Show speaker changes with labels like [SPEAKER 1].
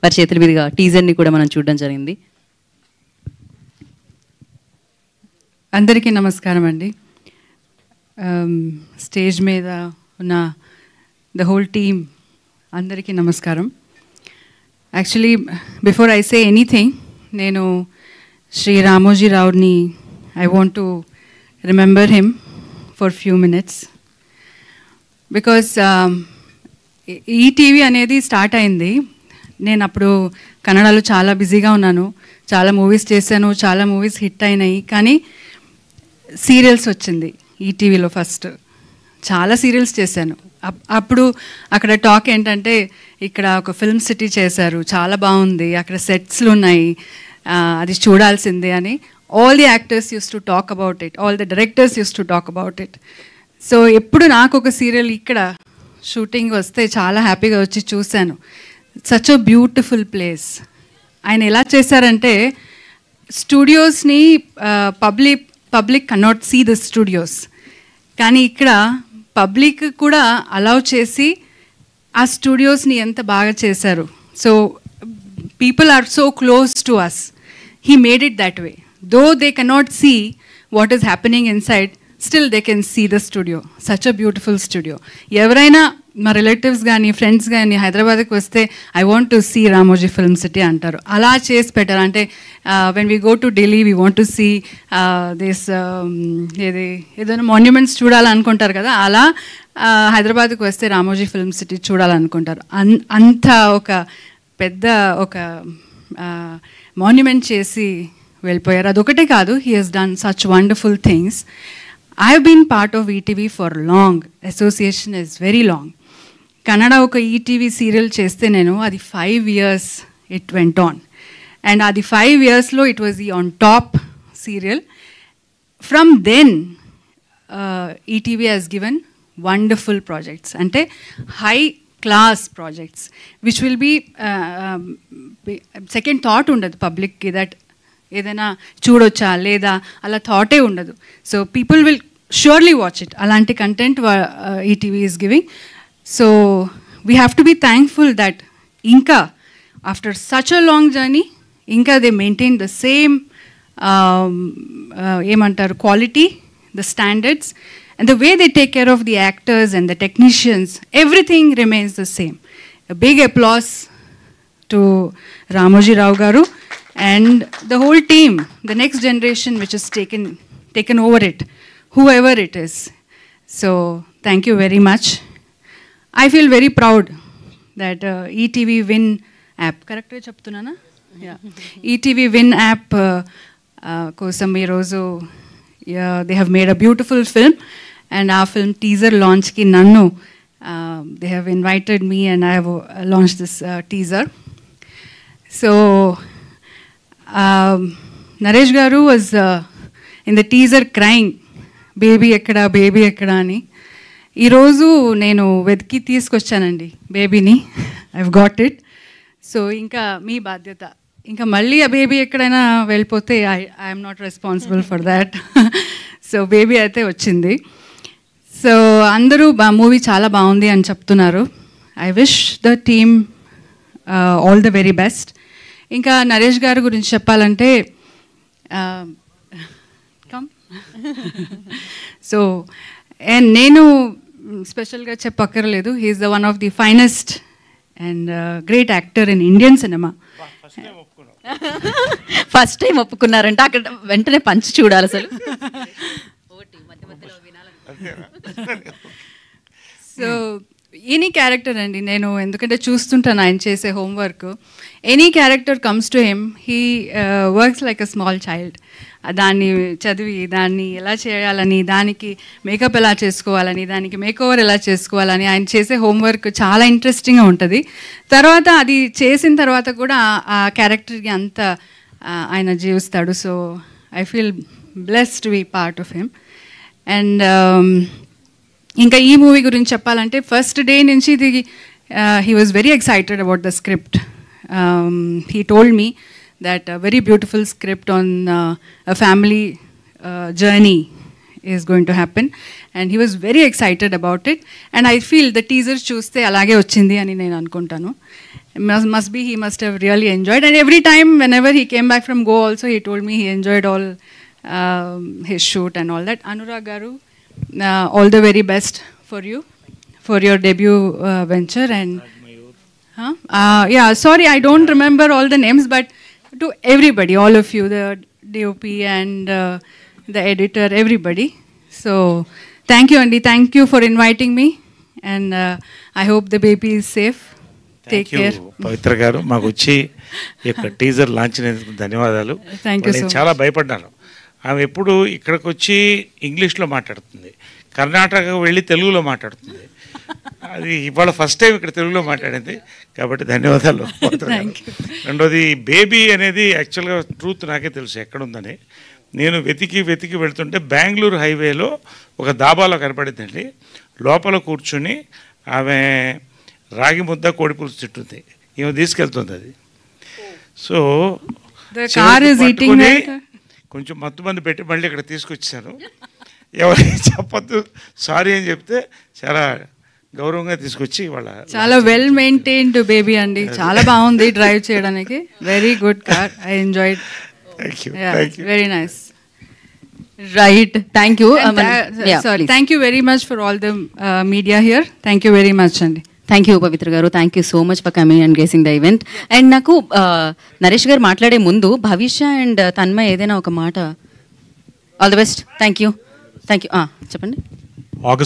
[SPEAKER 1] వారి చేతుల మీదుగా టీజర్ని కూడా మనం చూడడం జరిగింది.
[SPEAKER 2] అందరికీ నమస్కారం అండి. స్టేజ్ మీద ఉన్న ద హోల్ టీమ్ అందరికీ నమస్కారం. Actually before I say anything, నేను శ్రీ రామోజీ రావుని I want to remember him for few minutes. Because ETV అనేది స్టార్ట్ అయింది, నేను అప్పుడు కన్నడలో చాలా బిజీగా ఉన్నాను, చాలా మూవీస్ చేశాను, చాలా మూవీస్ హిట్ అయినాయి. కానీ సీరియల్స్ వచ్చింది ఈటీవీలో ఫస్ట్, చాలా సీరియల్స్ చేశాను. అప్పుడు అక్కడ టాక్ ఏంటంటే ఇక్కడ ఒక ఫిల్మ్ సిటీ చేశారు, చాలా బాగుంది, అక్కడ సెట్స్లు ఉన్నాయి, అది చూడాల్సిందే అని all the actors use to talk about it, all the directors use to talk about it. So ఎప్పుడు నాకు ఒక సీరియల్ ఇక్కడ షూటింగ్ వస్తే చాలా హ్యాపీగా వచ్చి చూశాను. Such a beautiful place. ఆయన ఎలా చేశారంటే స్టూడియోస్ని public cannot see the studios, కానీ ఇక్కడ పబ్లిక్ కూడా అలౌ చేసి ఆ స్టూడియోస్ని ఎంత బాగా చేశారు. So people are so close to us. He made it that way. Though they cannot see what is happening inside, still they can see the studio. Such a beautiful studio. ఎవరైనా మా relatives కానీ friends కానీ హైదరాబాద్కి వస్తే I want to see Ramoji film city అంటారు. అలా చేసి పెట్టారు. అంటే when we go to Delhi we want to see this ఏదైనా మాన్యుమెంట్స్ చూడాలనుకుంటారు కదా, అలా హైదరాబాద్కి వస్తే రామోజీ ఫిల్మ్ సిటీ చూడాలనుకుంటారు. అంత ఒక పెద్ద ఒక మాన్యుమెంట్ చేసి వెళ్ళిపోయారు. అదొకటే కాదు, he has done such wonderful things. I have been part of ETV for long. Association is very long. Kannada ఒక ఈటీవీ సీరియల్ చేస్తే నేను అది 5 years it went on. And అది 5 yearsలో it was the on top serial. From then ETV has given wonderful projects, అంటే high class projects which will be second thought ఉండదు పబ్లిక్కి, that ఏదైనా చూడొచ్చా లేదా అలా థాటే ఉండదు. So people will surely watch it. అలాంటి content ETV is giving. So we have to be thankful that ఇంకా after such a long journey ఇంకా దే మెయింటైన్ ద సేమ్ ఏమంటారు quality, the standards, and the way they take care of the actors and the technicians, everything remains the same. A big applause to Ramoji Rao Garu and the whole team, the next generation which has taken over it, whoever it is. So thank you very much. I feel very proud that ETV Win app, correct ga cheptunana? Yeah. ETV Win app kosam ee roju they have made a beautiful film, and our film teaser launch ki nannu they have invited me and I have launched this teaser. So Naresh garu was in the teaser crying, baby ekkada ani. Ee roju nenu vedki teesకొచ్చానండి బేబీని. I've got it. So ఇంకా మీ బాధ్యత. ఇంకా మళ్ళీ ఆ baby ఎక్కడైనా వెళ్ళిపోతే I'm not responsible for that. So baby అయితే వచ్చింది. సో అందరూ మూవీ చాలా బాగుంది అని చెప్తున్నారు. I wish the team all the very best. ఇంకా నరేష్ గారి గురించి చెప్పాలంటే కమ్ సో అండ్ నేను స్పెషల్గా చెప్పక్కర్లేదు, he's the one of the finest and great actor in Indian cinema.
[SPEAKER 1] First time ఒప్పుకున్నారంటే అక్కడ వెంటనే పంచి చూడాలి అసలు.
[SPEAKER 2] సో ఎనీ క్యారెక్టర్ అండి, నేను ఎందుకంటే చూస్తుంటాను ఆయన చేసే homework. Any character comes to him, he works like a small child. దాన్ని చదివి దాన్ని ఎలా చేయాలని, దానికి మేకప్ ఎలా చేసుకోవాలని, దానికి మేకోవర్ ఎలా చేసుకోవాలని ఆయన చేసే హోంవర్క్ చాలా ఇంట్రెస్టింగ్గా ఉంటుంది. తర్వాత అది చేసిన తర్వాత కూడా ఆ క్యారెక్టర్కి అంత ఆయన జీవిస్తాడు. So I feel blessed to be part of him. And ఇంకా ఈ మూవీ గురించి చెప్పాలంటే ఫస్ట్ డే నుంచి ఇది he was very excited about the script. He told me that a very beautiful script on a family journey is going to happen, and he was very excited about it, and I feel the teaser చూస్తే అలాగే వచ్చింది అని నేను అనుకుంటాను. He must have really enjoyed, and every time whenever he came back from Go also he told me he enjoyed all his shoot and all that. Anurag garu, all the very best for you for your debut venture. And yeah, sorry I don't remember all the names, but to everybody, all of you, the DOP and the editor, everybody. So thank you, Andy. Thank you for inviting me, and I hope the baby is safe. Take care.
[SPEAKER 3] పవిత్ర గారు మాకు వచ్చి ఈ యొక్క teaser launch చేసినందుకు ధన్యవాదాలు.
[SPEAKER 2] Thank you so
[SPEAKER 3] నేను
[SPEAKER 2] much.
[SPEAKER 3] చాలా భయపడ్డాను. ఆమె ఎప్పుడు ఇక్కడికి వచ్చి ఇంగ్లీష్లో మాట్లాడుతుంది, కర్ణాటక వెళ్ళి తెలుగులో మాట్లాడుతుంది. అది ఇవాళ ఫస్ట్ టైం ఇక్కడ తెలుగులో మాట్లాడింది, కాబట్టి ధన్యవాదాలు. రెండోది బేబీ అనేది యాక్చువల్గా ట్రూత్ నాకే తెలుసు ఎక్కడుందని. నేను వెతికి వెళ్తుంటే బెంగళూరు హైవేలో ఒక దాబాలో కనపడిందండి. లోపల కూర్చుని ఆమె రాగి ముద్ద కోడి పులుసు తింటుంది, ఈమె తీసుకెళ్తుంది అది. సో కొంచెం మత్తుమంది పెట్టి మళ్ళీ ఇక్కడ తీసుకొచ్చాను. ఎవరికి చెప్పొద్దు, సారీ అని చెప్తే చాలా గౌరవంగా తీసుకొచ్చి వాళ్ళ
[SPEAKER 2] చాలా వెల్ మెయింటైన్డ్ బేబీ అండి, చాలా బాగుంది డ్రైవ్ చేయడానికి. Very good car, I enjoyed. Very nice.
[SPEAKER 1] Right, thank you.
[SPEAKER 2] Sorry, thank you very much for all the media here. Thank you very much అండి.
[SPEAKER 1] థ్యాంక్ యూ పవిత్ర గారు, thank you so much for coming and gracing the event. And నాకు నరేష్ గారు మాట్లాడే ముందు భవిష్య and Tanmay ఏదైనా ఒక మాట. All the best. Thank you చెప్పండి.
[SPEAKER 4] ఆగస్ట్